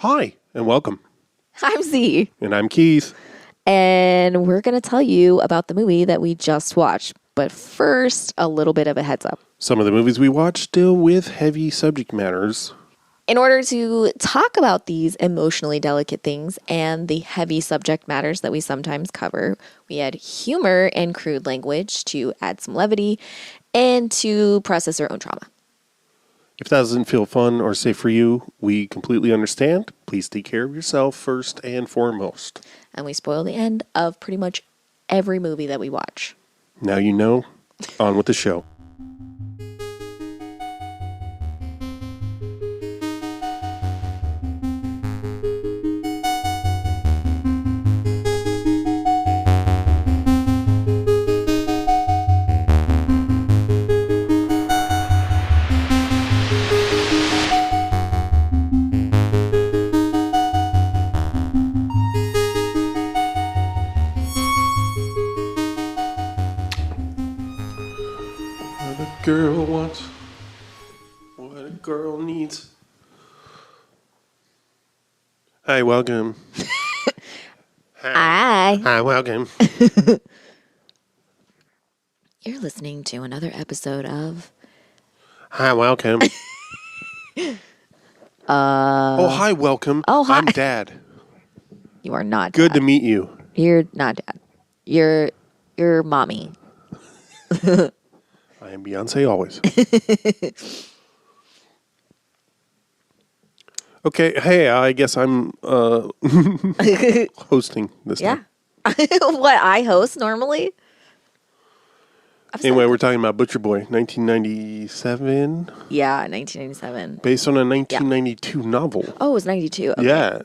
Hi, and welcome. I'm Z. And I'm Keith. And we're going to tell you about the movie that we just watched. But first, a little bit of a heads up. Some of the movies we watch deal with heavy subject matters. In order to talk about these emotionally delicate things and the heavy subject matters that we sometimes cover, we add humor and crude language to add some levity and to process our own trauma. If that doesn't feel fun or safe for you, we completely understand. Please take care of yourself first and foremost. And we spoil the end of pretty much every movie that we watch. Now you know. On with the show. Girl wants what a girl needs. Hi, welcome. Hi. Hi, welcome. You're listening to another episode of Hi, welcome. Oh, hi, welcome. Oh, hi. I'm Dad. You are not Good Dad. to meet you. You're not Dad. You're mommy. I am Beyonce always. Okay, hey, I guess I'm hosting this time. What I host normally? Anyway, we're talking about Butcher Boy, 1997. Yeah, 1997. Based on a 1992 novel. Oh, it was 92. Okay. Yeah.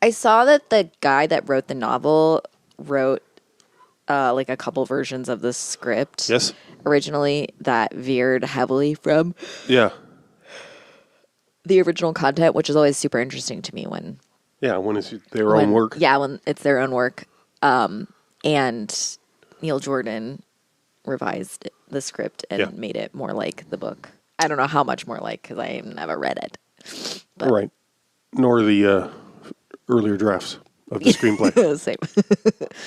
I saw that the guy that wrote the novel wrote like a couple versions of the script. Yes. Originally that veered heavily from Yeah. the original content, which is always super interesting to me when it's their own work. Yeah, when it's their own work. And Neil Jordan revised the script and made it more like the book. I don't know how much more like, because I never read it. But. Right. Nor the earlier drafts of the screenplay. Same.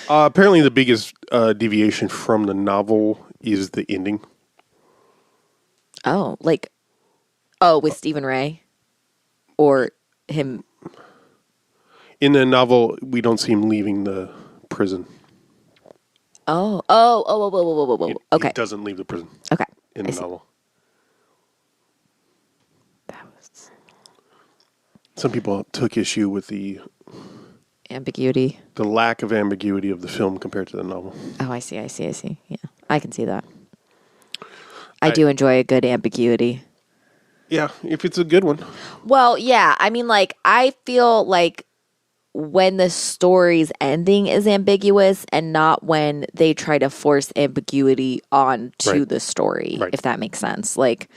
Apparently the biggest deviation from the novel is the ending. Oh, with Stephen Ray? Or him? In the novel, we don't see him leaving the prison. Whoa. Okay. He doesn't leave the prison. Okay. In the novel. Some people took issue with the ambiguity. The lack of ambiguity of the film compared to the novel. Oh, I see. Yeah, I can see that. I do enjoy a good ambiguity. Yeah, if it's a good one. Well, yeah. I mean, I feel like when the story's ending is ambiguous and not when they try to force ambiguity onto the story, if that makes sense. Like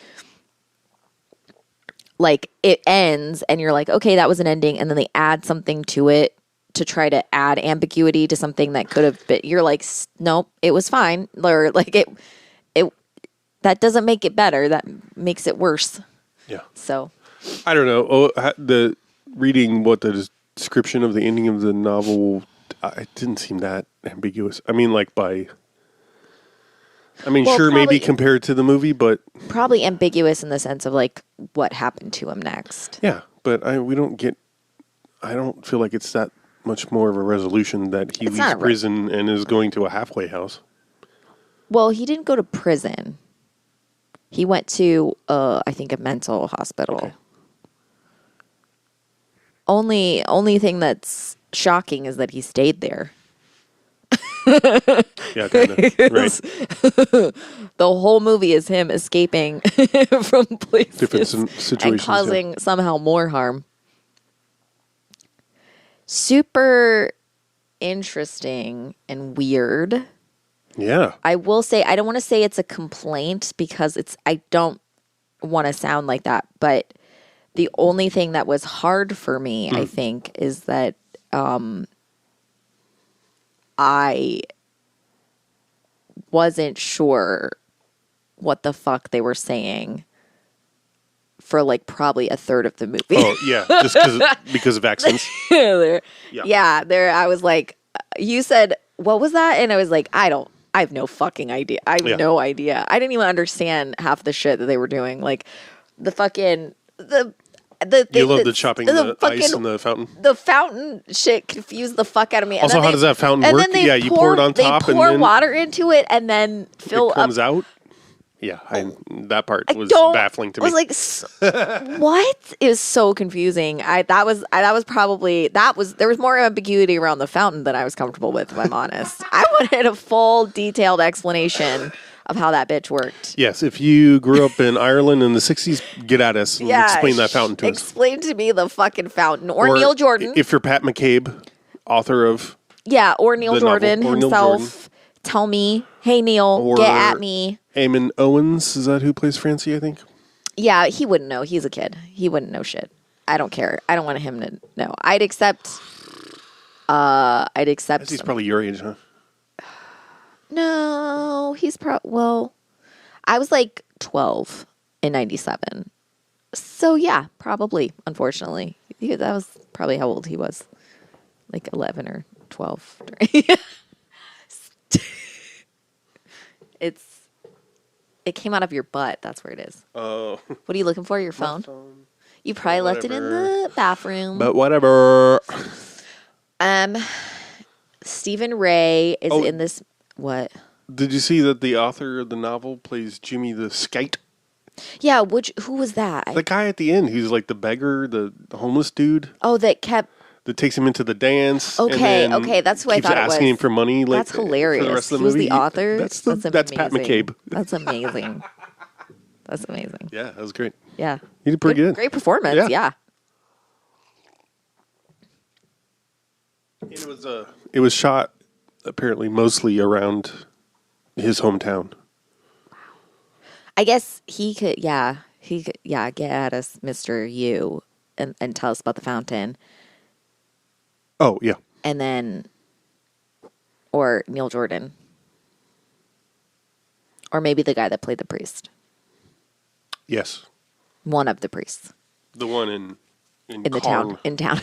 it ends and you're like, okay, that was an ending. And then they add something to it to try to add ambiguity to something that could have been, you're like, nope, it was fine. Or that doesn't make it better. That makes it worse. Yeah. So. I don't know. The reading what the description of the ending of the novel, it didn't seem that ambiguous. I mean, sure, maybe compared to the movie, but probably ambiguous in the sense of what happened to him next. Yeah, but I don't feel like it's that much more of a resolution that he leaves prison and is going to a halfway house. Well, he didn't go to prison. He went to, I think, a mental hospital. Okay. Only thing that's shocking is that he stayed there. Yeah, kind of. Right. The whole movie is him escaping from places different situations and causing somehow more harm. Super interesting and weird. Yeah. I will say, I don't want to say it's a complaint because I don't want to sound like that, but the only thing that was hard for me, I think, is that I wasn't sure what the fuck they were saying for like probably a third of the movie. Oh yeah, just because of accents. Yeah, there. I was like, you said, what was that? And I was like, I have no fucking idea. I have no idea. I didn't even understand half the shit that they were doing. Like the fucking you love the chopping the ice in the fountain. The fountain shit confused the fuck out of me. Also, how does that fountain work? Yeah, you pour it on top, they pour and then water into it, and then fill it comes up. out. Yeah, that part was baffling to me. I was like, what? It was so confusing. There was more ambiguity around the fountain than I was comfortable with, if I'm honest. I wanted a full, detailed explanation of how that bitch worked. Yes, if you grew up in Ireland in the 60s, get at us and explain that fountain to us. Explain to me the fucking fountain. Or Neil Jordan. If you're Pat McCabe, author of... Yeah, or Neil Jordan himself. Tell me, hey, Neil, get at me. Eamon Owens, is that who plays Francie, I think? Yeah, he wouldn't know. He's a kid. He wouldn't know shit. I don't care. I don't want him to know. I'd accept. He's probably your age, huh? No, he's well, I was like 12 in 97. So yeah, probably, unfortunately. That was probably how old he was. Like 11 or 12. It came out of your butt. That's where it is. Oh. What are you looking for? Your phone? You probably left it in the bathroom. But whatever. Stephen Ray is in this. What? Did you see that the author of the novel plays Jimmy the Skite? Yeah, who was that? The guy at the end who's like the beggar, the homeless dude. Oh, that takes him into the dance. Okay, that's who I thought it was. Asking him for money. Like, that's hilarious. For the rest of the he was movie. the author. That's Pat McCabe. That's amazing. That's amazing. Yeah, that was great. Yeah, he did pretty good. Great performance. Yeah. It was shot apparently mostly around his hometown. Wow. I guess he could get at us, Mr. U, and tell us about the fountain. Oh, yeah. And then, or Neil Jordan. Or maybe the guy that played the priest. Yes. One of the priests. The one in the town. In town.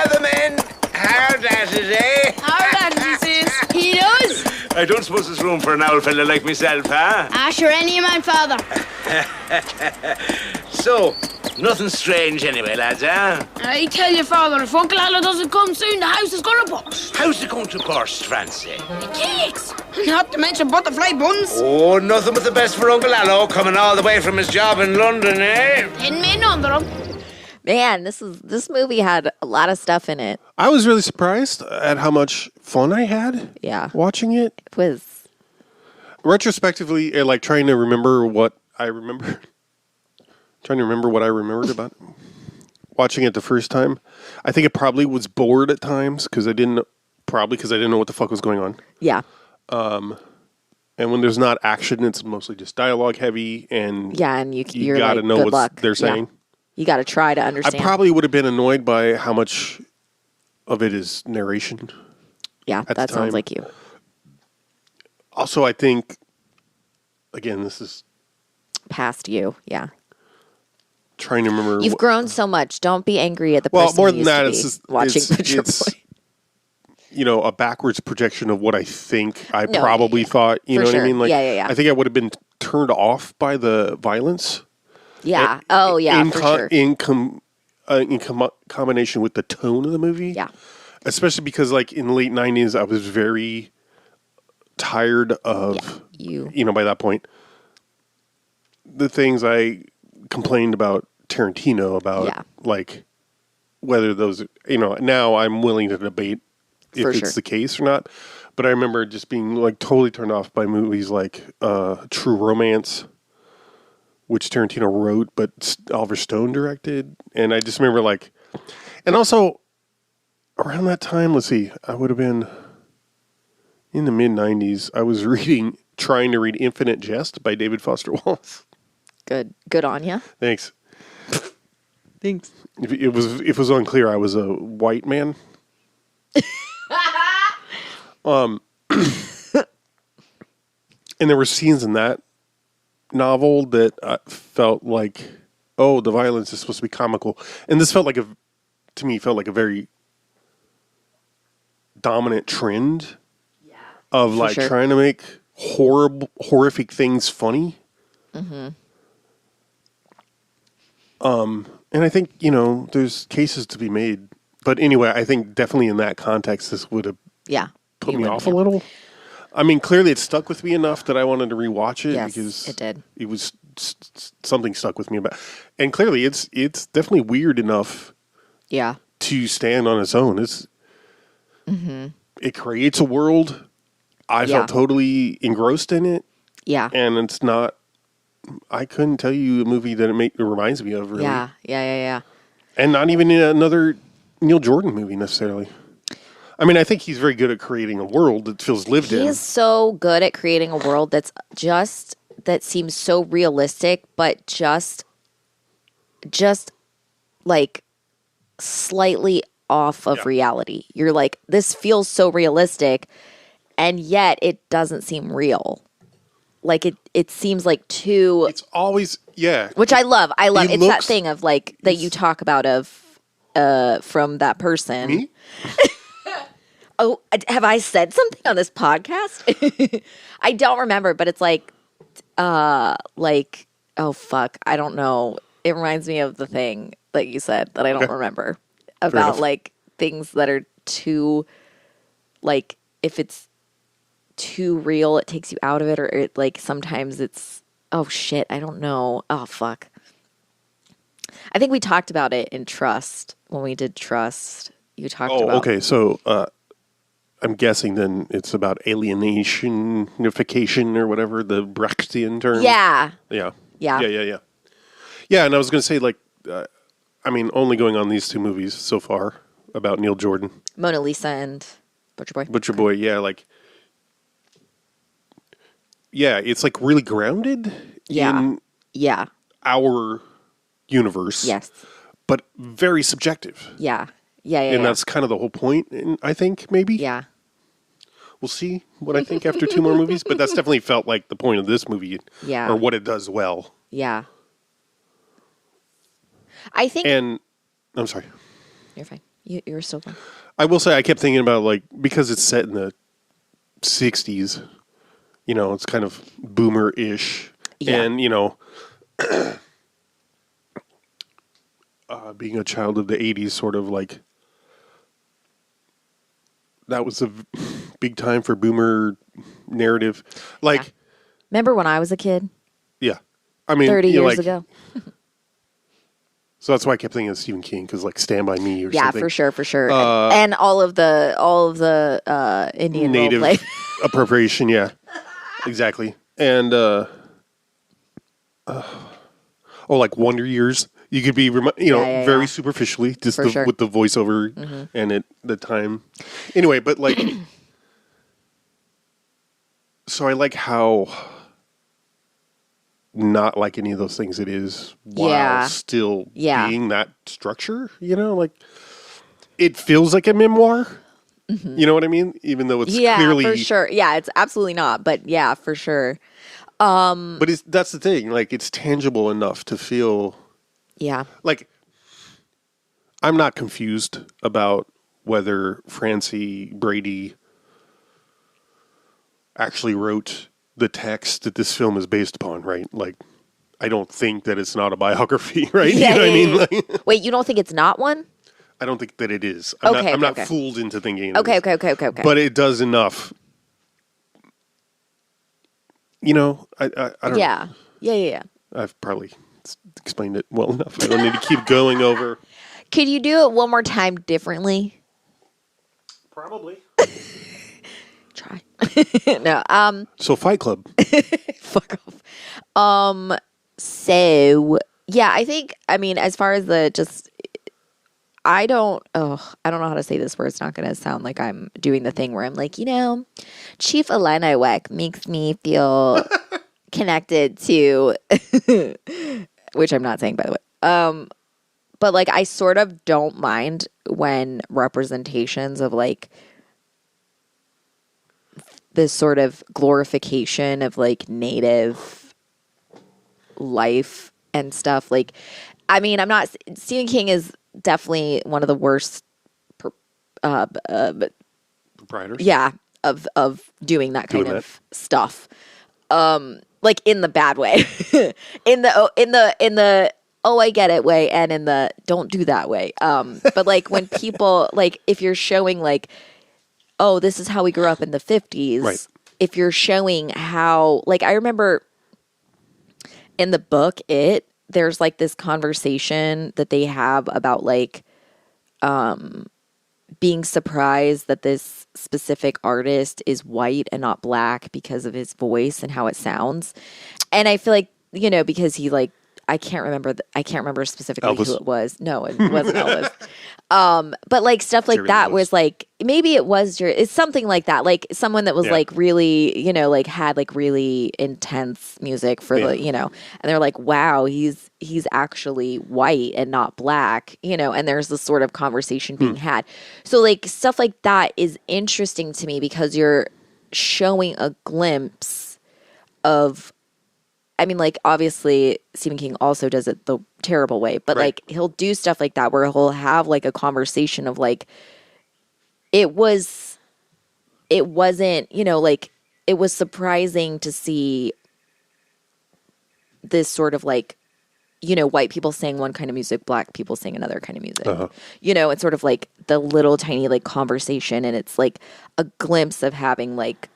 The men. Hard asses, eh? Hard asses, sis. He does. I don't suppose there's room for an old fella like myself, huh? Sure, any man, father. So, nothing strange anyway, lads, huh? I tell you, father, if Uncle Allo doesn't come soon, the house is going to burst. How's it going to burst, Francie? The cakes. Not to mention butterfly buns. Oh, nothing but the best for Uncle Allo, coming all the way from his job in London, eh? 10 men under him. Man, this movie had a lot of stuff in it. I was really surprised at how much fun I had. Yeah, watching it. It was retrospectively, like trying to remember what I remembered. Trying to remember what I remembered about watching it the first time. I think it probably was bored at times because I didn't know what the fuck was going on. Yeah. And when there's not action, it's mostly just dialogue heavy, and you got to like, know what they're Yeah. saying. You got to try to understand. I probably would have been annoyed by how much of it is narration. Yeah, that sounds like you. Also, I think, again, this is past you. Yeah. Trying to remember. You've grown so much. Don't be angry at the person more you than used that, to it's be just, watching Picture Boy. A backwards projection of what I think I probably thought. You know what I mean? Like, yeah. I think I would have been turned off by the violence. Yeah. In combination with the tone of the movie. Yeah. Especially because, like, in the late 90s, I was very tired of, by that point, the things I complained about Tarantino about, like, whether those, now I'm willing to debate if it's the case or not. But I remember just being, like, totally turned off by movies like True Romance, which Tarantino wrote, but Oliver Stone directed. And I just remember, like... And also, around that time, let's see, I would have been in the mid-90s. I was trying to read Infinite Jest by David Foster Wallace. Good on ya. Thanks. Thanks. If it was unclear, I was a white man. And there were scenes in that novel that felt like, oh, the violence is supposed to be comical, and this felt like to me, felt like a very dominant trend of like trying to make horrific things funny. And I think, there's cases to be made. But anyway, I think definitely in that context, this would have put me off a little. I mean, clearly it stuck with me enough that I wanted to rewatch it. Yes, because it did. It was something stuck with me about. And clearly it's definitely weird enough to stand on its own. It creates a world. I felt totally engrossed in it. Yeah. And it's not, I couldn't tell you a movie that it reminds me of, really. Yeah. And not even in another Neil Jordan movie, necessarily. I mean, I think he's very good at creating a world that feels lived in. He is so good at creating a world that seems so realistic, but just like slightly off of reality. You're like, this feels so realistic, and yet it doesn't seem real. Like it seems like too. It's always which I love. It's that thing of like that you talk about of from that person. Me? Oh, have I said something on this podcast? I don't remember, but it's like oh fuck, I don't know. It reminds me of the thing that you said that I don't remember about like things that are too like if it's too real, it takes you out of it, or it like sometimes it's oh shit, I don't know. Oh fuck. I think we talked about it in Trust when we did Trust. You talked about. Oh, okay. So I'm guessing then it's about alienationification or whatever, the Brechtian term. Yeah. Yeah. Yeah, and I was going to say, like, I mean, only going on these two movies so far about Neil Jordan. Mona Lisa and Butcher Boy. Butcher Boy, yeah, like, yeah, it's like really grounded in our universe. Yes. But very subjective. Yeah. And that's kind of the whole point, I think, maybe. Yeah. We'll see what I think after two more movies, but that's definitely felt like the point of this movie. Yeah. Or what it does well. Yeah. I think... And, I'm sorry. You're fine. You're still fine. I will say, I kept thinking about, like, because it's set in the 60s, it's kind of boomer-ish. Yeah. And, being a child of the 80s, sort of like, that was a big time for boomer narrative. Like, remember when I was a kid? Yeah. I mean, 30 years ago. So that's why I kept thinking of Stephen King, because like Stand By Me or something. Yeah, for sure. And all of the Indian native roleplay. appropriation, yeah. Exactly. And like Wonder Years. You could be, very superficially, just with the voiceover and the time. Anyway, but like, so I like how not like any of those things it is while still being that structure, like it feels like a memoir. You know what I mean? Even though it's clearly... for sure. Yeah, it's absolutely not, but yeah, for sure. But that's the thing. Like, it's tangible enough to feel... Yeah. Like, I'm not confused about whether Francie Brady actually wrote the text that this film is based upon, right? Like, I don't think that it's not a biography, right? Yeah, you know what I mean? Like, wait, you don't think it's not one? I don't think that it is. I'm not fooled into thinking it Okay. is. But it does enough. I don't know. Yeah. I've probably explained it well enough. I don't need to keep going over. Could you do it one more time differently? Probably. Try. No. So Fight Club. Fuck off. So yeah, I mean, as far as I don't know how to say this where it's not going to sound like I'm doing the thing where I'm like, Chief Elena Weck makes me feel connected to, which I'm not saying, by the way. But like, I sort of don't mind when representations of like this sort of glorification of like Native life and stuff. Like, I mean, Stephen King is definitely one of the worst Writers. Yeah, of doing that kind of stuff. Like in the bad way. in the oh, I get it way, and in the don't do that way. But like when people, like if you're showing like, oh, this is how we grew up in the 50s. Right. If you're showing how, like, I remember in the book, there's like this conversation that they have about like, being surprised that this specific artist is white and not black because of his voice and how it sounds. And I feel like, you know, because he like, I can't remember specifically Elvis. who it was. No, it wasn't Elvis. But like stuff like Jerry that Lewis. was like, maybe it was it's something like that. Like someone that was like really, you know, like had like really intense music for the, you know, and they're like, wow, he's actually white and not black, you know, and there's this sort of conversation being had. So like stuff like that is interesting to me because you're showing a glimpse of, I mean, like, obviously, Stephen King also does it the terrible way, but, like, he'll do stuff like that where he'll have, like, a conversation of, like, it wasn't, you know, like, it was surprising to see this sort of, like, you know, white people saying one kind of music, black people saying another kind of music. You know, it's sort of, like, the little tiny, like, conversation, and it's, like, a glimpse of having, like,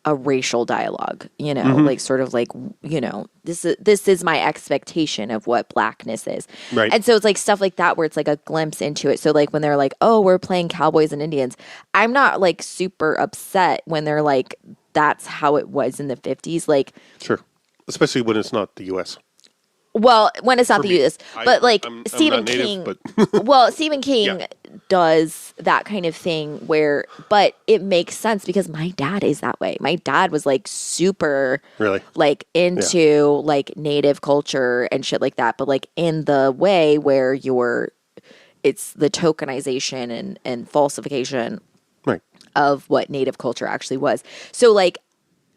a racial dialogue, you know, like sort of like, you know, this is my expectation of what blackness is. Right. And so it's like stuff like that where it's like a glimpse into it. So like when they're like, oh, we're playing cowboys and Indians, I'm not like super upset when they're like, that's how it was in the 50s. Like, Sure. Especially when it's not the U.S. well, when it's not For the me, US, but like I'm Stephen not native, King, but well, Stephen King does that kind of thing where, but it makes sense because my dad is that way. My dad was like super, Really? like into like native culture and shit like that, but like in the way where it's the tokenization and falsification Right. of what native culture actually was. So like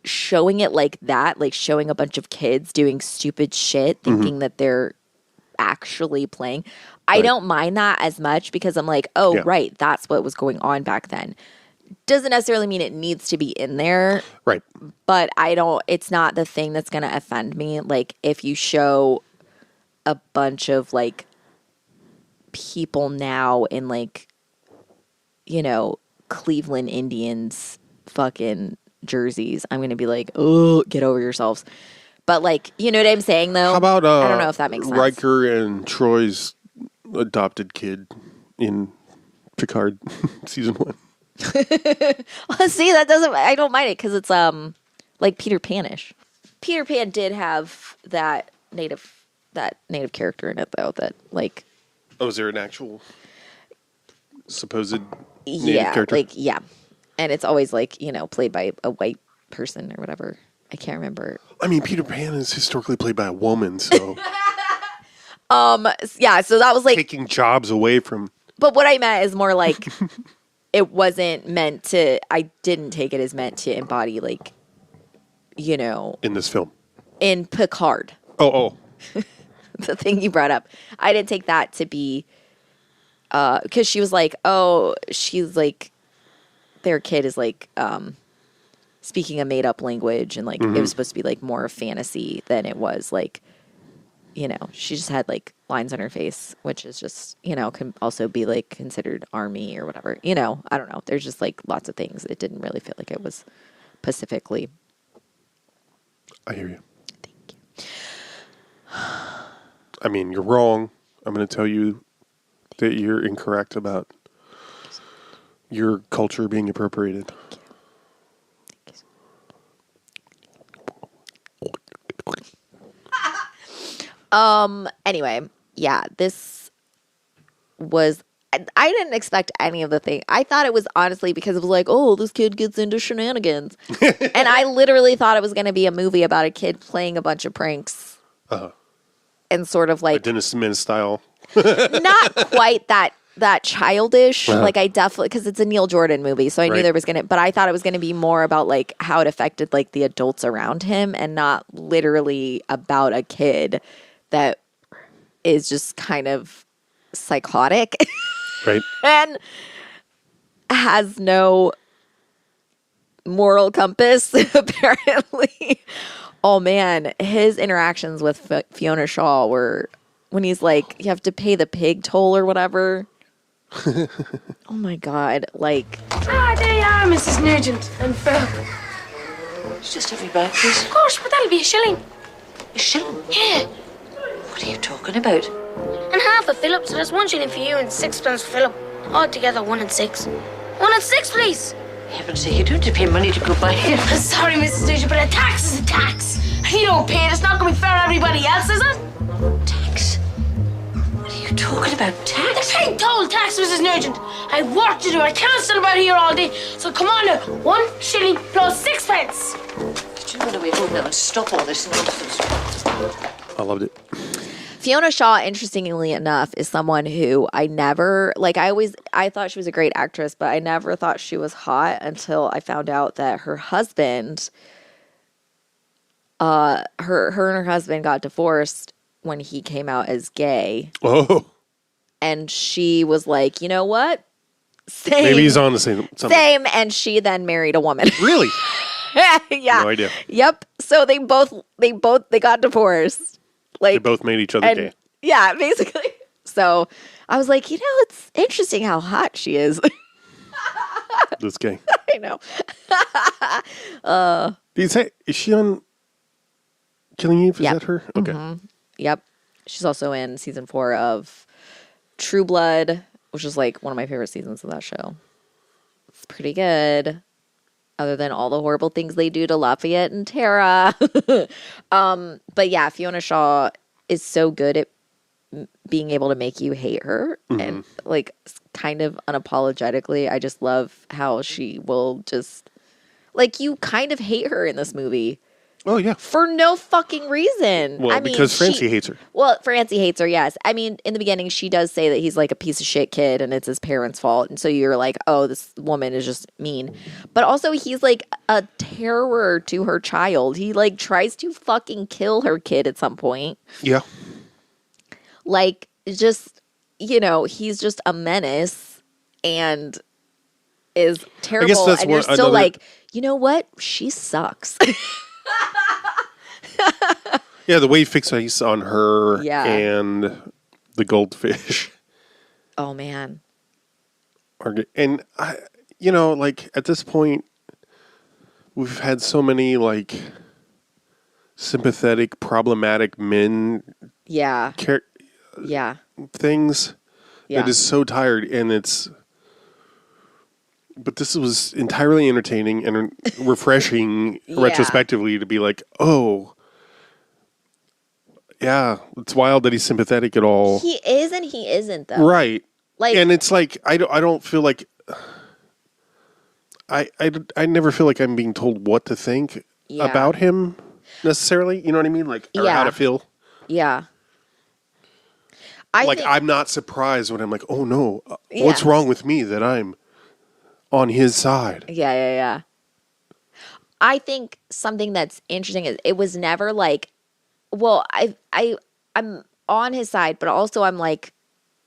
showing it like that, like showing a bunch of kids doing stupid shit, thinking that they're actually playing. I don't mind that as much because I'm like, oh, right, that's what was going on back then. Doesn't necessarily mean it needs to be in there, Right. but it's not the thing that's going to offend me. Like if you show a bunch of like people now in like, you know, Cleveland Indians fucking jerseys, I'm going to be like, oh, get over yourselves. But like, you know what I'm saying though? How about I don't know if that makes sense. Riker and Troy's adopted kid in Picard season 1? See, I don't mind it because it's like Peter Pan-ish. Peter Pan did have that native character in it though, that like, Oh, is there an actual supposed native character? like and it's always like, you know, played by a white person or whatever. I can't remember. I mean, Peter Pan is historically played by a woman, so Yeah, so that was like, taking jobs away from. but what I meant is more like it wasn't meant to. I didn't take it as meant to embody like, you know, In this film. in Picard. Oh. The thing you brought up. I didn't take that to be because she was like, oh, she's like, their kid is like speaking a made up language and like it was supposed to be like more fantasy than it was like, you know, she just had like lines on her face, which is just, you know, can also be like considered army or whatever, you know, I don't know. There's just like lots of things. It didn't really feel like it was specifically. I hear you. Thank you. I mean, you're wrong. I'm going to tell you that you're incorrect about your culture being appropriated. Anyway, yeah, this was, I didn't expect any of the thing. I thought it was honestly because it was like, oh, this kid gets into shenanigans. And I literally thought it was going to be a movie about a kid playing a bunch of pranks. And sort of like, Dennis Smith style. not quite that that childish. Like I definitely, because it's a Neil Jordan movie, so I knew there was but I thought it was gonna be more about like how it affected like the adults around him, and not literally about a kid that is just kind of psychotic, right, and has no moral compass apparently. Oh man, his interactions with Fiona Shaw were when he's like, you have to pay the pig toll or whatever. Oh my god, like. There you are, Mrs. Nugent and Phil. Just have me back, please. Of course, but that'll be a shilling. A shilling? Yeah. What are you talking about? And half a Philip, so that's 1 shilling for you and 6 pence for Philip. Altogether 1 and 6. 1 and 6, please. Heaven's sake, you don't have to pay money to go by here. Sorry, Mrs. Nugent, but a tax is a tax. And you don't pay it, it's not going to be fair to everybody else, is it? Tax? What are you talking about? Tax? The pig toll tax, Mrs. Nugent. I have work to do. I can't sit about here all day. So come on now. 1 shilling plus 6 pence. Did you run away home now and stop all this nonsense? I loved it. Fiona Shaw, interestingly enough, is someone who I never, like, I thought she was a great actress, but I never thought she was hot until I found out that her husband, her and her husband got divorced when he came out as gay. Oh. And she was like, you know what? Same. Maybe he's on the same. Something. Same. And she then married a woman. Really? Yeah. No idea. Yep. So they got divorced. Like They both made each other gay. Yeah, basically. So I was like, it's interesting how hot she is. This gay. I know. Is she on Killing Eve? Is Yep. that her? Okay. Mm-hmm. Yep. She's also in season 4 of True Blood, which is like one of my favorite seasons of that show. It's pretty good. Other than all the horrible things they do to Lafayette and Tara. But yeah, Fiona Shaw is so good at being able to make you hate her. Mm-hmm. And like kind of unapologetically. I just love how she will just like you kind of hate her in this movie. Oh, yeah. For no fucking reason. Well, because Francie hates her. Well, Francie hates her, yes. I mean, in the beginning, she does say that he's like a piece of shit kid and it's his parents' fault. And so you're like, oh, this woman is just mean. But also, he's like a terror to her child. He like tries to fucking kill her kid at some point. Yeah. Like, just, he's just a menace and is terrible. I guess that's and you're what still like, you know what? She sucks. Yeah, the way he fixates on her and the goldfish. Oh, man. And, like, at this point, we've had so many, like, sympathetic, problematic men. Yeah. Things. Yeah. That is so tired, and But this was entirely entertaining and refreshing retrospectively to be like, oh, yeah, it's wild that he's sympathetic at all. He is and he isn't, though. Right. Like, and it's like, I don't feel like, I never feel like I'm being told what to think about him necessarily. You know what I mean? Like, or how to feel. Yeah. I'm not surprised when I'm like, oh no, what's wrong with me that I'm on his side? Yeah. I think something that's interesting is it was never like, well, I'm on his side, but also I'm like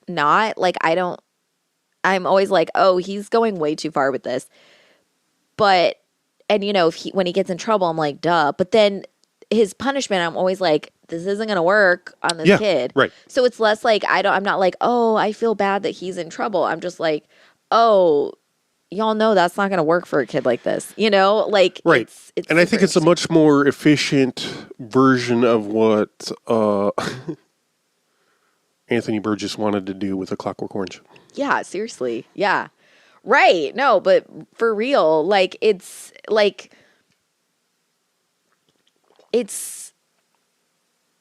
not like I'm always like, oh, he's going way too far with this. But and when he gets in trouble, I'm like, duh. But then his punishment, I'm always like, this isn't gonna work on this kid. Right. So it's less like I'm not like, oh, I feel bad that he's in trouble. I'm just like, oh, y'all know that's not going to work for a kid like this, like, right. It's and I think it's a much more efficient version of what Anthony Burgess wanted to do with A Clockwork Orange. Yeah, seriously. Yeah. Right. No, but for real, like, it's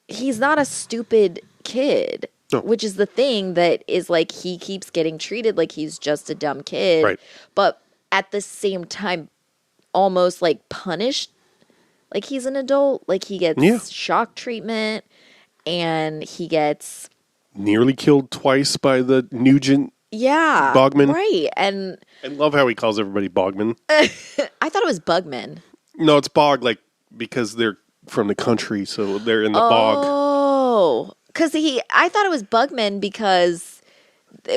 he's not a stupid kid. No. Which is the thing that is like he keeps getting treated like he's just a dumb kid. Right. But at the same time, almost like punished like he's an adult. Like he gets shock treatment and he gets nearly killed twice by the Nugent Yeah. Bogman. Right. And I love how he calls everybody Bogman. I thought it was Bugman. No, it's bog, like, because they're from the country, so they're in the bog. Oh. Because I thought it was Bugman because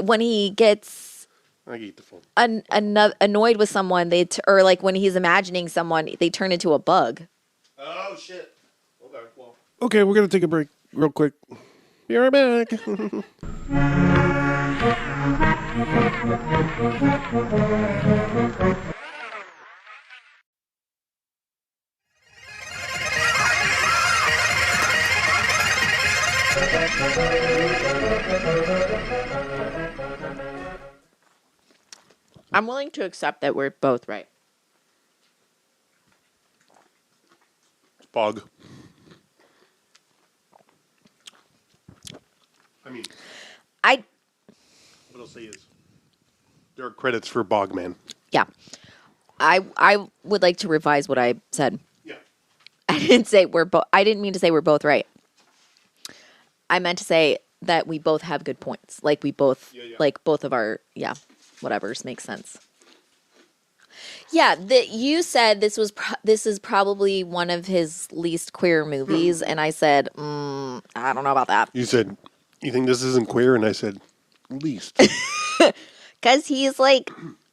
when he gets I eat the phone. annoyed with someone, or like when he's imagining someone, they turn into a bug. Oh, shit. Okay, well. Okay, we're going to take a break real quick. Be right back. I'm willing to accept that we're both right. Bog. I mean, what I'll say is there are credits for Bogman. Yeah. I would like to revise what I said. Yeah. I didn't mean to say we're both right. I meant to say that we both have good points. Like we both, like both of our, whatevers makes sense. Yeah, you said this is probably one of his least queer movies, and I said, I don't know about that. You said, you think this isn't queer? And I said, least. Because he's like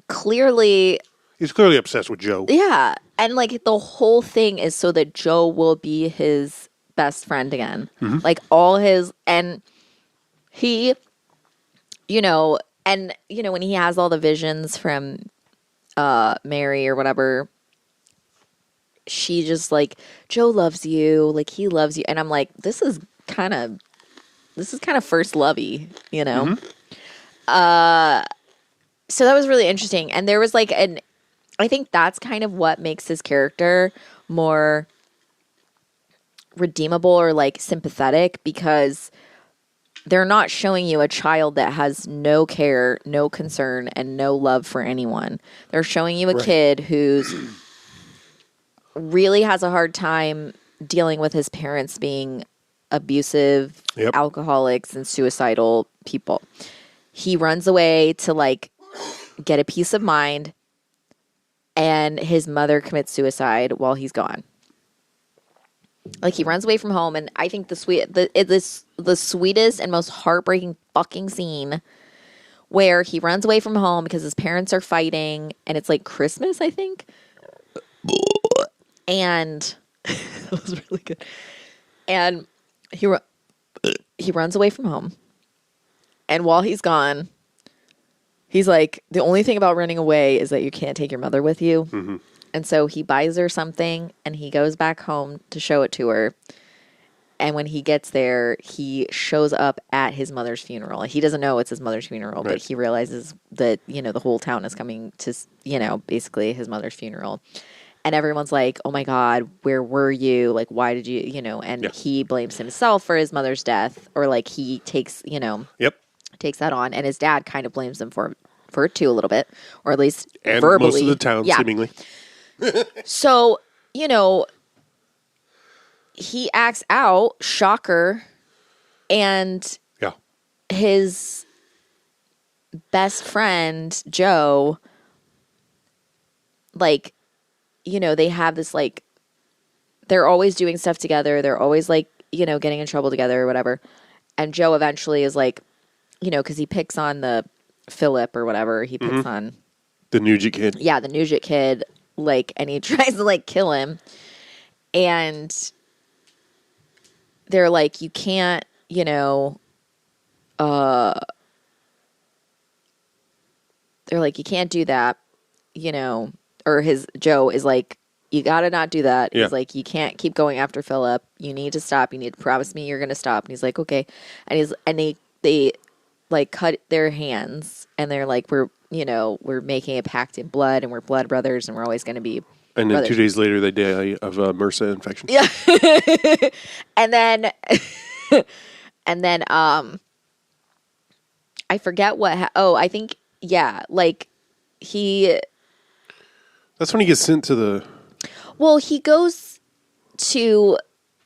clearly... He's clearly obsessed with Joe. Yeah, and like the whole thing is so that Joe will be his best friend again. Mm-hmm. Like all his... And he, when he has all the visions from... Mary or whatever, she just like, Joe loves you, like he loves you, and I'm like, this is kind of first lovey, Mm-hmm. So that was really interesting, and there was like I think that's kind of what makes his character more redeemable or like sympathetic, because they're not showing you a child that has no care, no concern, and no love for anyone. They're showing you a kid who's really has a hard time dealing with his parents being abusive, alcoholics, and suicidal people. He runs away to like get a peace of mind, and his mother commits suicide while he's gone. Like he runs away from home, and I think the sweetest and most heartbreaking fucking scene where he runs away from home because his parents are fighting, and it's like Christmas, I think. And that was really good. And he runs away from home, and while he's gone, he's like, the only thing about running away is that you can't take your mother with you. Mm-hmm. And so he buys her something, and he goes back home to show it to her. And when he gets there, he shows up at his mother's funeral. He doesn't know it's his mother's funeral, but he realizes that, the whole town is coming to, basically his mother's funeral. And everyone's like, oh my God, where were you? Like, why did you, and he blames himself for his mother's death, or like he takes, takes that on. And his dad kind of blames him for it too a little bit, or at least and verbally. Most of the town, seemingly. So, he acts out, shocker, and his best friend, Joe, like, they have this, like, they're always doing stuff together. They're always, like, getting in trouble together or whatever. And Joe eventually is like, because he picks on the Philip or whatever. He picks on... The Nugent kid. Yeah, the Nugent kid. Like, and he tries to like kill him, and they're like, you can't, they're like, you can't do that, or Joe is like, you gotta not do that. He's like, you can't keep going after Philip. You need to stop. You need to promise me you're gonna stop. And he's like, okay. And they like cut their hands, and they're like, we're making a pact in blood, and we're blood brothers, and we're always going to be And then brothers. 2 days later, they die of MRSA infection. Yeah. and then I forget what, I think, like he... That's when he gets sent to the... Well, he goes to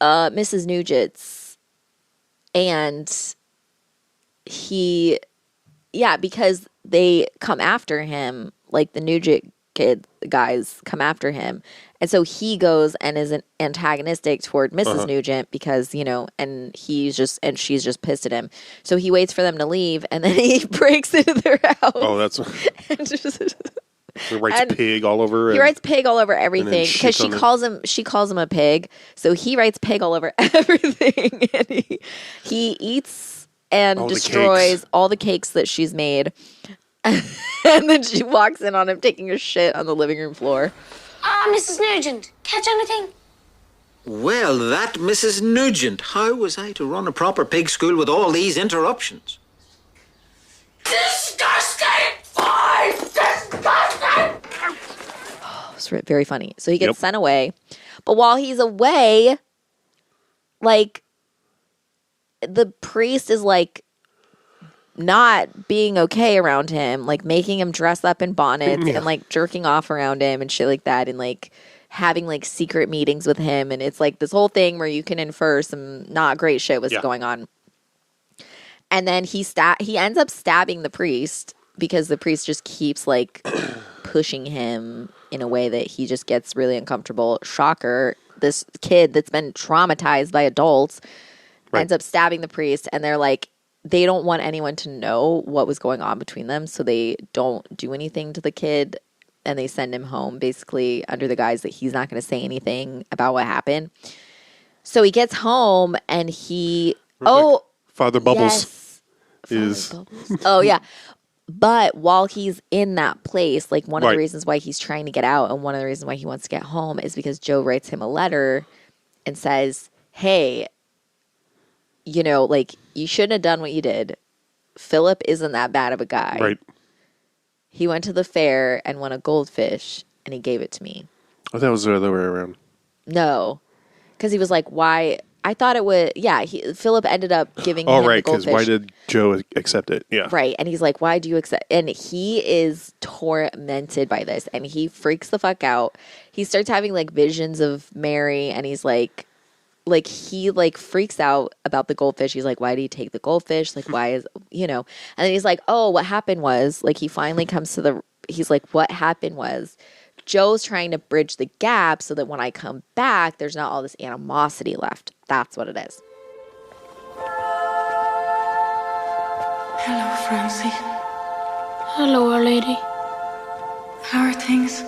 Mrs. Nugent's, and he Yeah, because they come after him, like the Nugent guys come after him. And so he goes and is an antagonistic toward Mrs. Nugent because, and she's just pissed at him. So he waits for them to leave and then he breaks into their house. Oh, that's... and just, he writes pig all over. He writes pig all over everything because she calls him a pig. So he writes pig all over everything. And he eats and destroys all the cakes that she's made. And then she walks in on him taking a shit on the living room floor. Mrs. Nugent, catch anything? Well, that Mrs. Nugent. How was I to run a proper pig school with all these interruptions? Disgusting! Fine! Disgusting! It's very funny. So he gets sent away. But while he's away, like, the priest is, like, not being okay around him, like making him dress up in bonnets and like jerking off around him and shit like that, and like having like secret meetings with him, and it's like this whole thing where you can infer some not great shit was going on. And then he ends up stabbing the priest because the priest just keeps like pushing him in a way that he just gets really uncomfortable. Shocker, this kid that's been traumatized by adults ends up stabbing the priest, and they're like, they don't want anyone to know what was going on between them, so they don't do anything to the kid, and they send him home basically under the guise that he's not going to say anything about what happened. So he gets home, and Father Bubbles is... Oh, yeah. But while he's in that place, like one of the reasons why he's trying to get out and one of the reasons why he wants to get home is because Joe writes him a letter and says, hey, like, you shouldn't have done what you did. Philip isn't that bad of a guy. Right. He went to the fair and won a goldfish, and he gave it to me. I thought it was the other way around. No. Because he was like, why? I thought it would, Philip ended up giving him the goldfish. Because why did Joe accept it? Yeah. Right, and he's like, why do you accept? And he is tormented by this, and he freaks the fuck out. He starts having, like, visions of Mary, and he's like he like freaks out about the goldfish. He's like, why did he take the goldfish? Like, why is, and then he's like, oh, what happened was, like, he finally comes to he's like, what happened was Joe's trying to bridge the gap so that when I come back, there's not all this animosity left. That's what it is. Hello, Francie. Hello, Our Lady. How are things?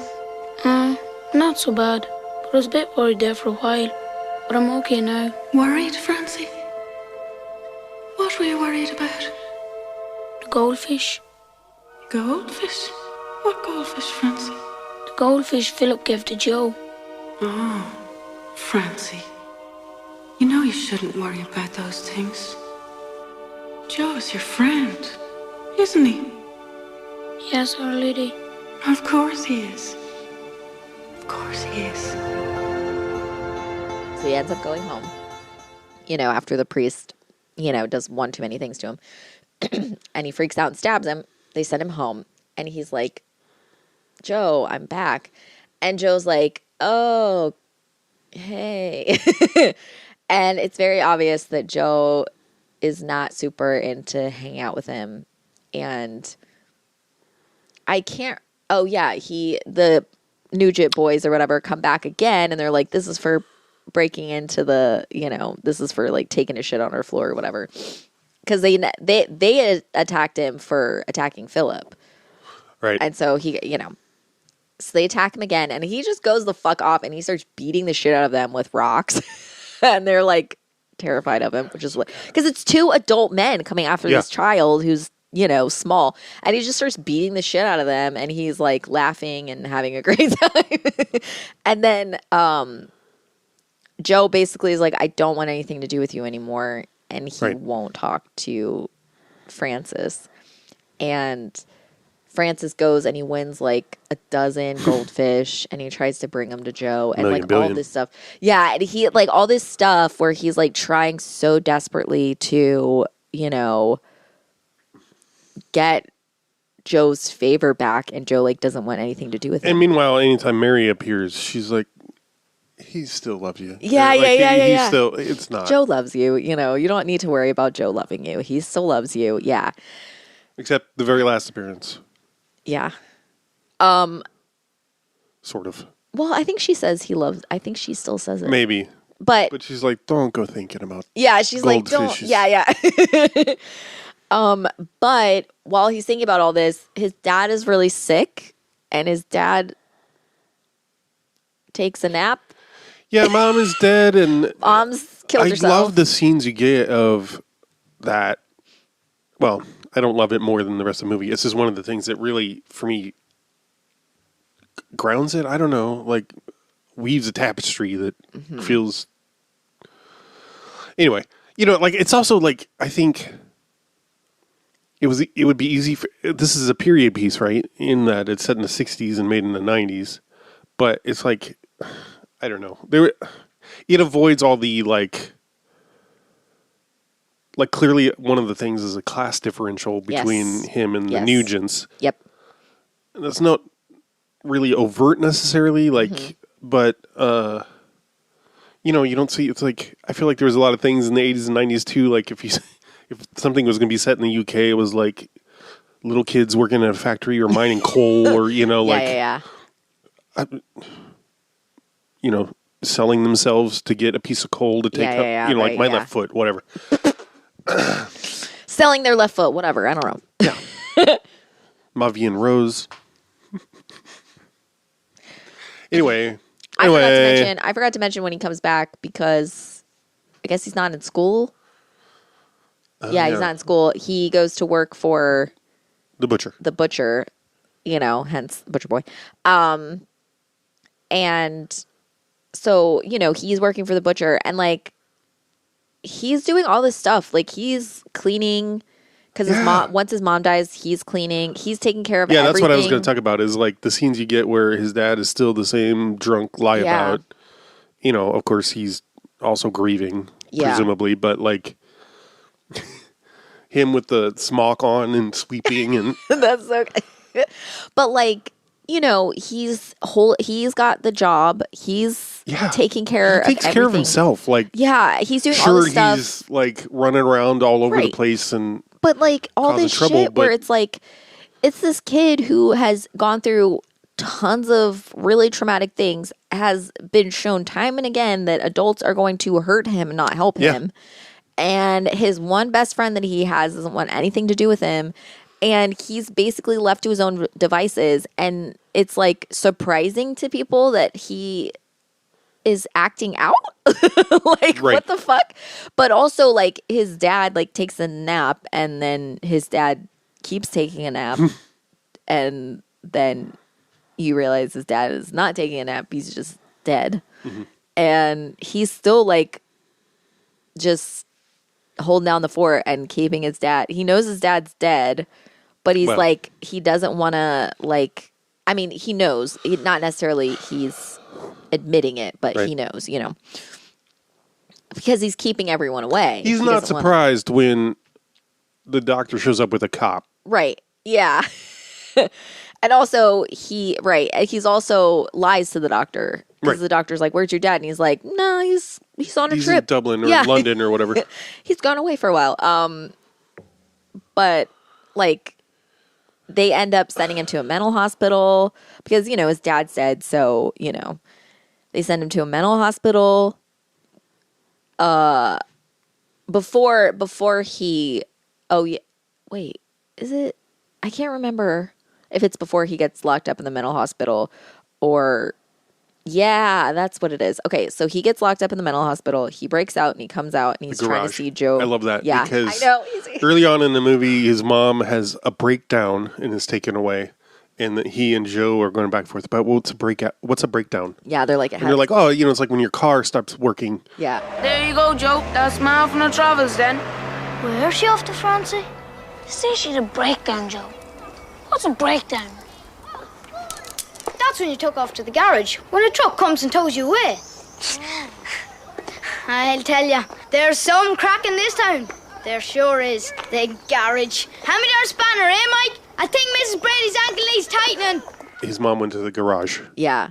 Not so bad, but I was a bit worried there for a while. But I'm okay now. Worried, Francie? What were you worried about? The goldfish. Goldfish? What goldfish, Francie? The goldfish Philip gave to Joe. Oh, Francie. You know you shouldn't worry about those things. Joe is your friend, isn't he? Yes, Our Lady. Of course he is. Of course he is. So he ends up going home, after the priest, does one too many things to him. And he freaks out and stabs him. They send him home. And he's like, Joe, I'm back. And Joe's like, oh, hey. And it's very obvious that Joe is not super into hanging out with him. And I can't, the Nugent boys or whatever come back again. And they're like, this is for breaking into the, this is for like taking a shit on her floor or whatever. Because they attacked him for attacking Philip. Right. And so he, so they attack him again and he just goes the fuck off and he starts beating the shit out of them with rocks. And they're like terrified of him, which is what, because it's two adult men coming after this child who's, small. And he just starts beating the shit out of them and he's like laughing and having a great time. And then, Joe basically is like, I don't want anything to do with you anymore. And he won't talk to Francis. And Francis goes and he wins like a dozen goldfish and he tries to bring them to Joe and like all this stuff. Yeah. And he like all this stuff where he's like trying so desperately to, get Joe's favor back. And Joe like doesn't want anything to do with it. And meanwhile, anytime Mary appears, she's like, he still loves you. Yeah, He's still, it's not. Joe loves you. You don't need to worry about Joe loving you. He still loves you. Yeah. Except the very last appearance. Yeah. Sort of. Well, I think she says he loves. I think she still says it. Maybe. But she's like, don't go thinking about. Yeah, she's like, don't. Goldfishes. Yeah. But while he's thinking about all this, his dad is really sick, and his dad takes a nap. Yeah, mom is dead, and Mom's killed herself. I love the scenes you get of that. Well, I don't love it more than the rest of the movie. This is one of the things that really, for me, grounds it. I don't know, like weaves a tapestry that feels. Anyway, like it's also like I think it would be easy for this is a period piece, right? In that it's set in the 60s and made in the 90s, but it's like I don't know. It avoids all the like clearly one of the things is a class differential between him and the Nugents. Yep. And that's not really overt necessarily, but you don't see. It's like I feel like there was a lot of things in the 80s and 90s too. Like if something was going to be set in the UK, it was like little kids working at a factory or mining coal, or selling themselves to get a piece of coal to take up, like my left foot, whatever. Selling their left foot, whatever. I don't know. Yeah. Mavi and Rose. Anyway. I forgot to mention when he comes back because I guess he's not in school. He's not in school. He goes to work for the butcher. Hence Butcher Boy. And so, he's working for the butcher and like he's doing all this stuff. Like he's cleaning because once his mom dies, he's cleaning. He's taking care of everything. That's what I was going to talk about is like the scenes you get where his dad is still the same drunk lieabout. Of course he's also grieving, presumably, but like him with the smock on and sweeping and that's okay. But like, he's got the job. He's taking care of everything. He takes care of himself. Like, he's doing all this stuff. He's like running around all over the place and but like all this shit where it's like it's this kid who has gone through tons of really traumatic things, has been shown time and again that adults are going to hurt him and not help him. And his one best friend that he has doesn't want anything to do with him. And he's basically left to his own devices. And it's like surprising to people that he is acting out. What the fuck? But also like his dad like takes a nap and then his dad keeps taking a nap. And then you realize his dad is not taking a nap. He's just dead. And he's still like just holding down the fort and keeping his dad. He knows his dad's dead, but he's like, he doesn't want to like, I mean, he knows, not necessarily he's admitting it, but he knows, because he's keeping everyone away. He's not surprised when the doctor shows up with a cop. Right. Yeah. And also he's also lies to the doctor because the doctor's like, "Where's your dad?" And he's like, "No, he's on a trip in Dublin or London or whatever. He's gone away for a while." But like they end up sending him to a mental hospital because his dad's dead, so they send him to a mental hospital. Before he, wait, is it? I can't remember if it's before he gets locked up in the mental hospital or, that's what it is. Okay, so he gets locked up in the mental hospital. He breaks out and he comes out and he's trying to see Joe. I love that because I know. Early on in the movie, his mom has a breakdown and is taken away. And that he and Joe are going back and forth about what's a breakdown? Yeah, they're like, they're like, oh, it's like when your car stops working. Yeah. There you go, Joe. That's Mom from the travels then. Where's she off to, Francie? Say she's a breakdown, Joe. What's a breakdown? That's when you took off to the garage, when a truck comes and tows you away. I'll tell ya, there's some crack in this town. There sure is. The garage. Hand me their spanner, eh, Mike? I think Mrs. Brady's ankle needs tightening. His mom went to the garage. Yeah.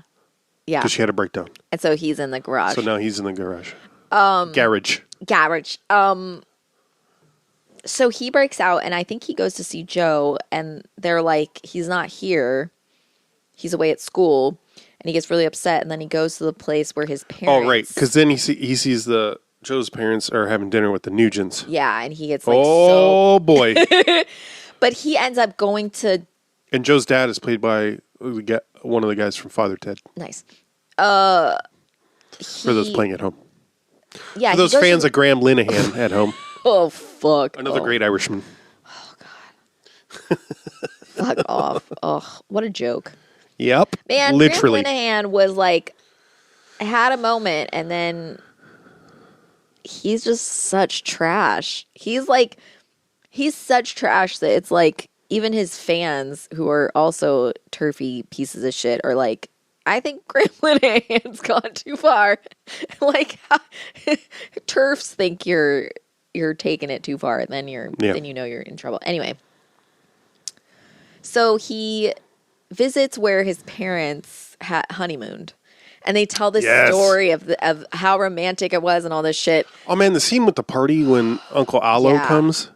Because she had a breakdown. And so he's in the garage. So now he's in the garage. Garage. So he breaks out, and I think he goes to see Joe, and they're like, he's not here. He's away at school, and he gets really upset, and then he goes to the place where his parents... Oh, right, because then he sees Joe's parents are having dinner with the Nugents. Yeah, and he gets like boy. But he ends up going to... And Joe's dad is played by one of the guys from Father Ted. Nice. For those playing at home. Yeah, for those fans of Graham Linehan at home. Oh, fuck. Another great Irishman. Oh, God. Fuck off. Oh, what a joke. Yep. Man, literally. Graham Linehan was like, had a moment, and then he's just such trash. He's such trash that it's like, even his fans, who are also turfy pieces of shit, are like, I think Graham Linehan's gone too far. Like, turfs think you're taking it too far, and then then you know you're in trouble. Anyway, so he visits where his parents had honeymooned, and they tell this story of how romantic it was and all this shit. Oh man, the scene with the party when Uncle Allo comes.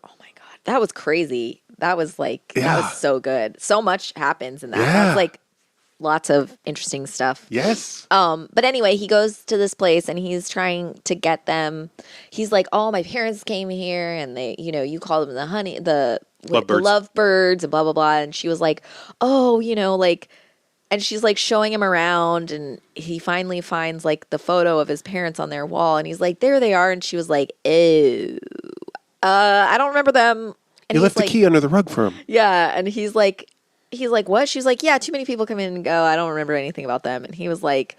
Oh my God, that was crazy. That was like that was so good. So much happens in that. Yeah. That's like lots of interesting stuff. Yes. But anyway, he goes to this place and he's trying to get them. He's like, "Oh, my parents came here, and they, you call them the lovebirds, and blah blah blah." And she was like, "Oh, and she's like showing him around, and he finally finds like the photo of his parents on their wall, and he's like, "There they are." And she was like, "Ew, I don't remember them." And he left the key under the rug for him. Yeah, and he's like, "What?" She's like, "Yeah, too many people come in and go. I don't remember anything about them." And he's like,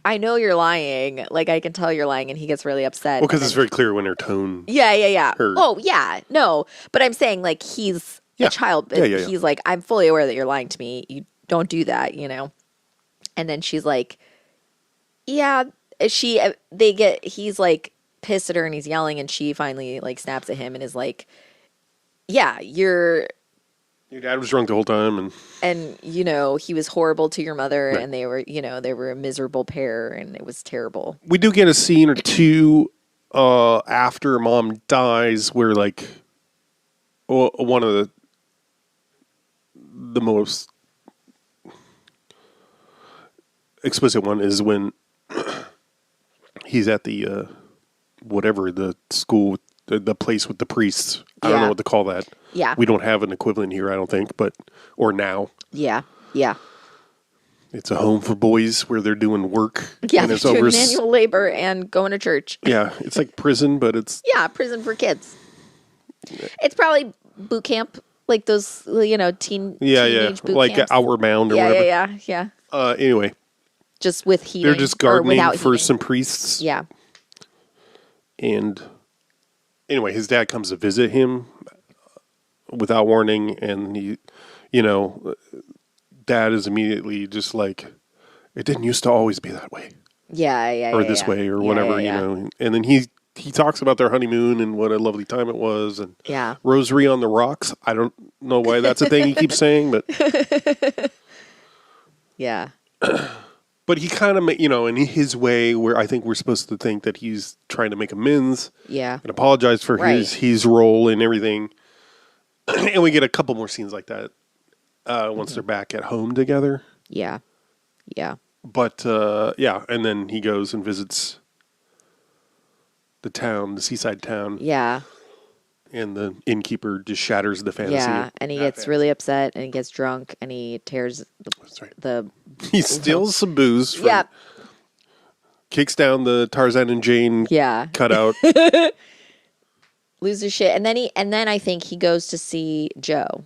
"I know you're lying. Like, I can tell you're lying." And he gets really upset. Well, because it's very clear when her tone. Yeah. Oh, yeah. No, but I'm saying like he's a child. Yeah. He's like, "I'm fully aware that you're lying to me. You don't do that, And then she's like, "Yeah." He's like pissed at her and he's yelling, and she finally like snaps at him and is like, "Yeah, your dad was drunk the whole time, and he was horrible to your mother, right. And they were a miserable pair, and it was terrible." We do get a scene or two after mom dies where like one of the most explicit one is when he's at the whatever the school, the place with the priests. I don't know what to call that. Yeah. We don't have an equivalent here, I don't think, or now. Yeah. It's a home for boys where they're doing work. Yeah, and they're it's doing manual labor and going to church. Yeah, it's like prison, but it's... Yeah, prison for kids. It's probably boot camp, like those, teenage boot like camps. Outward Bound or whatever. Yeah. Anyway. Just with heating. They're just gardening for some priests. Yeah. And anyway, his dad comes to visit him without warning, and he, dad is immediately just like, "It didn't used to always be that way." Yeah. Or this way, or whatever, And then he talks about their honeymoon and what a lovely time it was, and rosary on the rocks. I don't know why that's a thing he keeps saying, but yeah. But he kind of, in his way, where I think we're supposed to think that he's trying to make amends, and apologize for his role and everything. And we get a couple more scenes like that once they're back at home together. Yeah. But and then he goes and visits the seaside town. Yeah. And the innkeeper just shatters the fantasy. Yeah, and he gets really upset, and he gets drunk, and he tears the he steals some booze. Kicks down the Tarzan and Jane cutout. Loses shit, and then I think he goes to see Joe.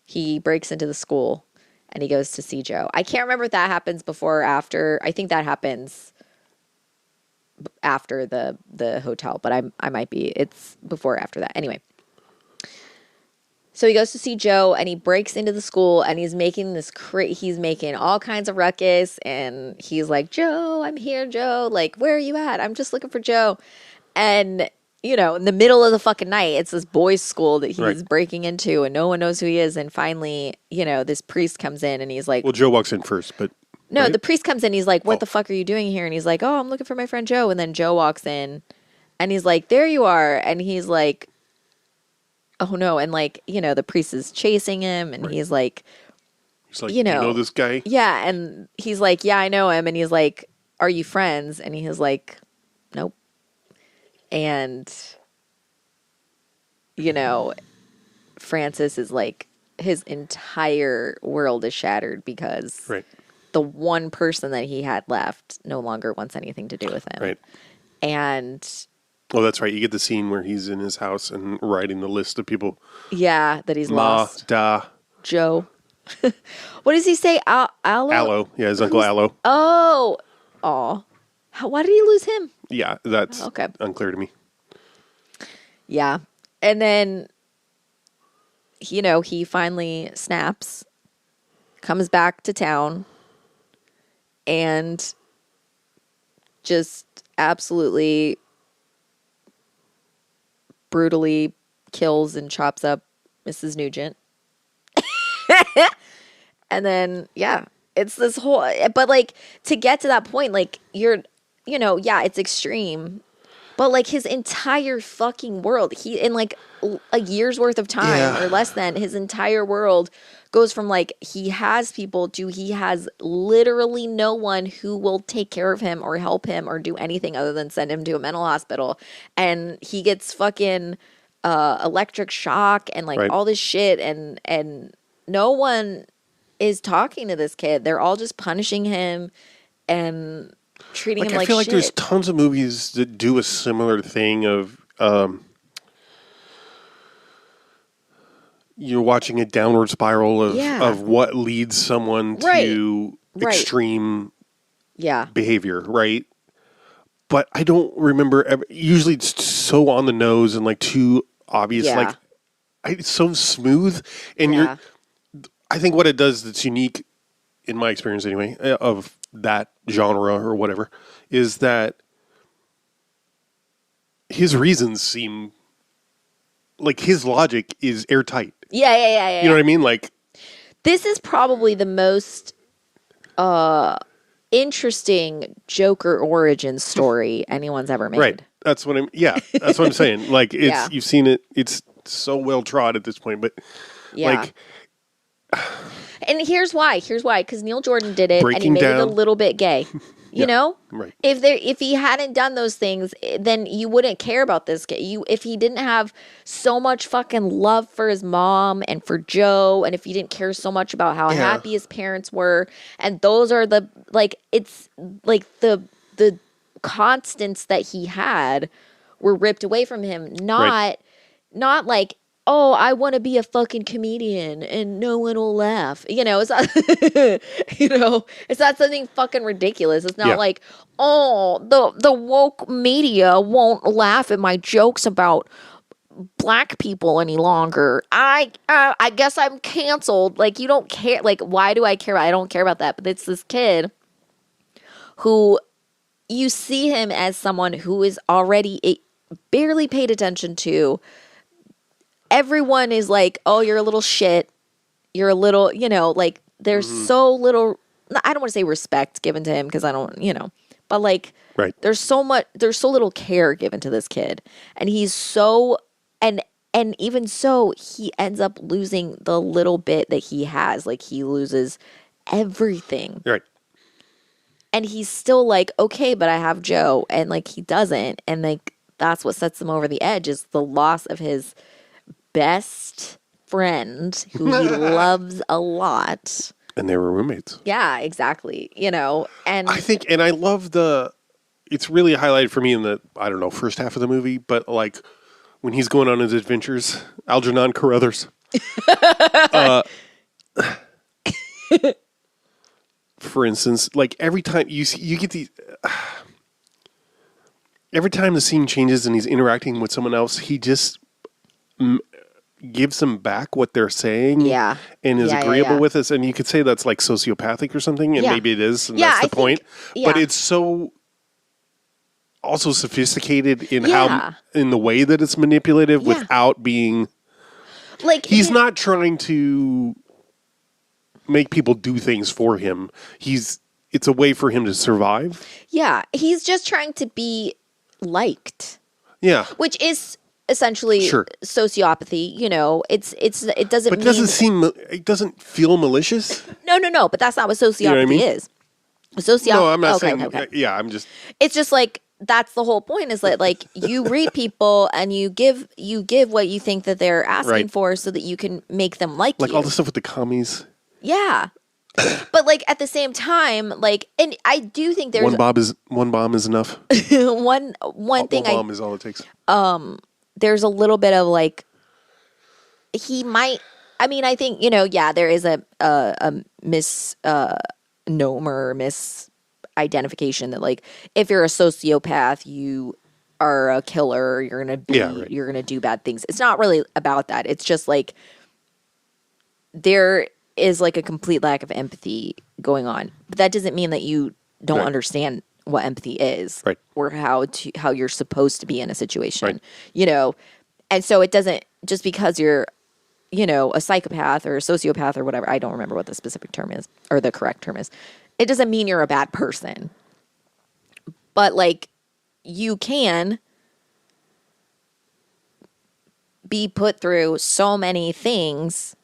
He breaks into the school, and he goes to see Joe. I can't remember if that happens before or after. I think that happens after the hotel, but I might be. It's before or after that. Anyway. So he goes to see Joe, and he breaks into the school, and he's making he's making all kinds of ruckus, and he's like, "Joe, I'm here, Joe. Like, where are you at? I'm just looking for Joe." And, in the middle of the fucking night, it's this boys' school that he's breaking into, and no one knows who he is. And finally, this priest comes in, and he's like... Well, Joe walks in first, but... No, the priest comes in, he's like, "What the fuck are you doing here?" And he's like, "Oh, I'm looking for my friend Joe." And then Joe walks in, And he's like, there you are. And he's like, oh no. And like, the priest is chasing him and he's like, you know this guy? Yeah. And he's like, yeah, I know him. And he's like, are you friends? And he's like, nope. And, Francis is like, his entire world is shattered because the one person that he had left no longer wants anything to do with him. Right. And oh, that's right. You get the scene where he's in his house and writing the list of people. Yeah, that he's lost. Da. Joe. What does he say? Aloe? Aloe. Yeah, his uncle Aloe. Oh. Aw. Why did he lose him? Yeah, that's okay. Unclear to me. Yeah. And then, he finally snaps, comes back to town, and just absolutely brutally kills and chops up Mrs. Nugent. And then, yeah, it's this whole, but like to get to that point, like it's extreme, but like his entire fucking world, in like a year's worth of time or less than, his entire world goes from like he has people to he has literally no one who will take care of him or help him or do anything other than send him to a mental hospital. And he gets fucking electric shock and like all this shit, and no one is talking to this kid. They're all just punishing him and treating him like shit. I feel like there's tons of movies that do a similar thing of you're watching a downward spiral of what leads someone to extreme behavior, right? But I don't remember usually it's so on the nose and like too obvious, like it's so smooth, and I think what it does that's unique, in my experience anyway, of that genre or whatever, is that his reasons seem like his logic is airtight. Yeah. You know what I mean? Like, this is probably the most interesting Joker origin story anyone's ever made. Right. That's what that's what I'm saying. Like, it's you've seen it. It's so well trod at this point, but like. And here's why. Because Neil Jordan did it, and he made it a little bit gay. You know, right? If he hadn't done those things, then you wouldn't care about this kid. If he didn't have so much fucking love for his mom and for Joe, and if he didn't care so much about how happy his parents were, and those are the it's like the constants that he had were ripped away from him. Not like, oh, I want to be a fucking comedian and no one will laugh. It's not, it's not something fucking ridiculous. It's not like, oh, the woke media won't laugh at my jokes about black people any longer. I guess I'm canceled. Like, you don't care. Like, why do I care? I don't care about that. But it's this kid who you see him as someone who is already barely paid attention to. Everyone is like, oh, you're a little shit. You're a little, like there's so little, I don't want to say respect given to him because I don't, but like there's so little care given to this kid. And he's so, and even so, he ends up losing the little bit that he has. Like, he loses everything. Right. And he's still like, okay, but I have Joe. And like, he doesn't. And like, that's what sets him over the edge, is the loss of his best friend who he loves a lot. And they were roommates. Yeah, exactly. And I think, and I love it's really highlighted for me in the, I don't know, first half of the movie, but like when he's going on his adventures, Algernon Carruthers. For instance, like every time you get these, every time the scene changes and he's interacting with someone else, he just gives them back what they're saying and is agreeable with us. And you could say that's like sociopathic or something, and maybe it is, and that's the point. But it's so also sophisticated in in the way that it's manipulative without being like, he's not trying to make people do things for him. It's a way for him to survive. Yeah. He's just trying to be liked. Yeah. Which is essentially Sure. sociopathy. You know, it doesn't. But it doesn't feel malicious. No. But that's not what sociopathy You know what I mean? is. No, I'm not saying. Okay. Yeah, I'm just. It's just like that's the whole point. Is that like you read people and you give what you think that they're asking Right. for, so that you can make them like you. All the stuff with the commies. Yeah. But like at the same time, like, and I do think there's One bomb is enough. one thing One bomb is all it takes. there's a little bit of like he might. I mean, I think there is a misnomer, misidentification that like if you're a sociopath, you are a killer. You're gonna do bad things. It's not really about that. It's just like there is like a complete lack of empathy going on. But that doesn't mean that you don't understand what empathy is, right, or how you're supposed to be in a situation, right. And so it doesn't, just because you're, a psychopath or a sociopath or whatever, I don't remember what the specific term is or the correct term is. It doesn't mean you're a bad person. But like you can be put through so many things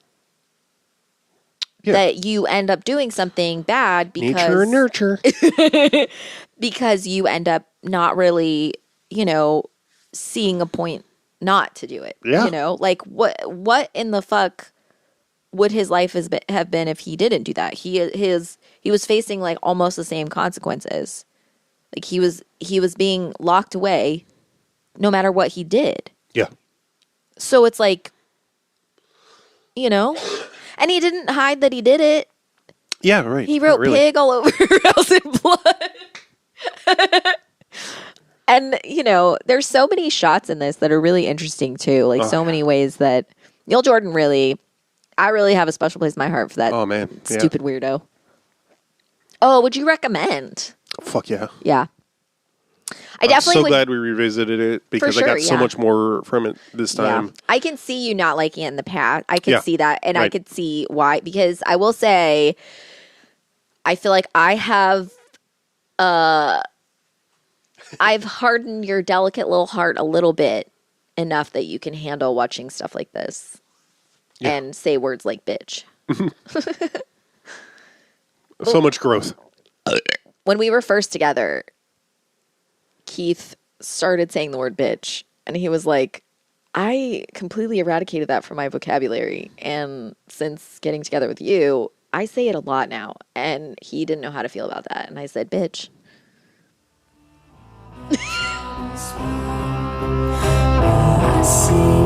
that you end up doing something bad because nature and nurture. Because you end up not really, seeing a point not to do it. Yeah. Like what in the fuck would his life have been if he didn't do that? He was facing like almost the same consequences. Like he was being locked away no matter what he did. Yeah. So it's like, and he didn't hide that he did it. Yeah, right. He wrote pig all over House in Blood. And, there's so many shots in this that are really interesting too. Like so many ways that Neil Jordan I really have a special place in my heart for that stupid weirdo. Oh, would you recommend? Fuck yeah. Yeah. I'm so glad we revisited it because I got so much more from it this time. Yeah. I can see you not liking it in the past. I can see that, and I could see why. Because I will say, I feel like I have, I've hardened your delicate little heart a little bit enough that you can handle watching stuff like this and say words like bitch. So much growth. When we were first together, Keith started saying the word bitch, and he was like, I completely eradicated that from my vocabulary. And since getting together with you, I say it a lot now. And he didn't know how to feel about that. And I said, bitch. I see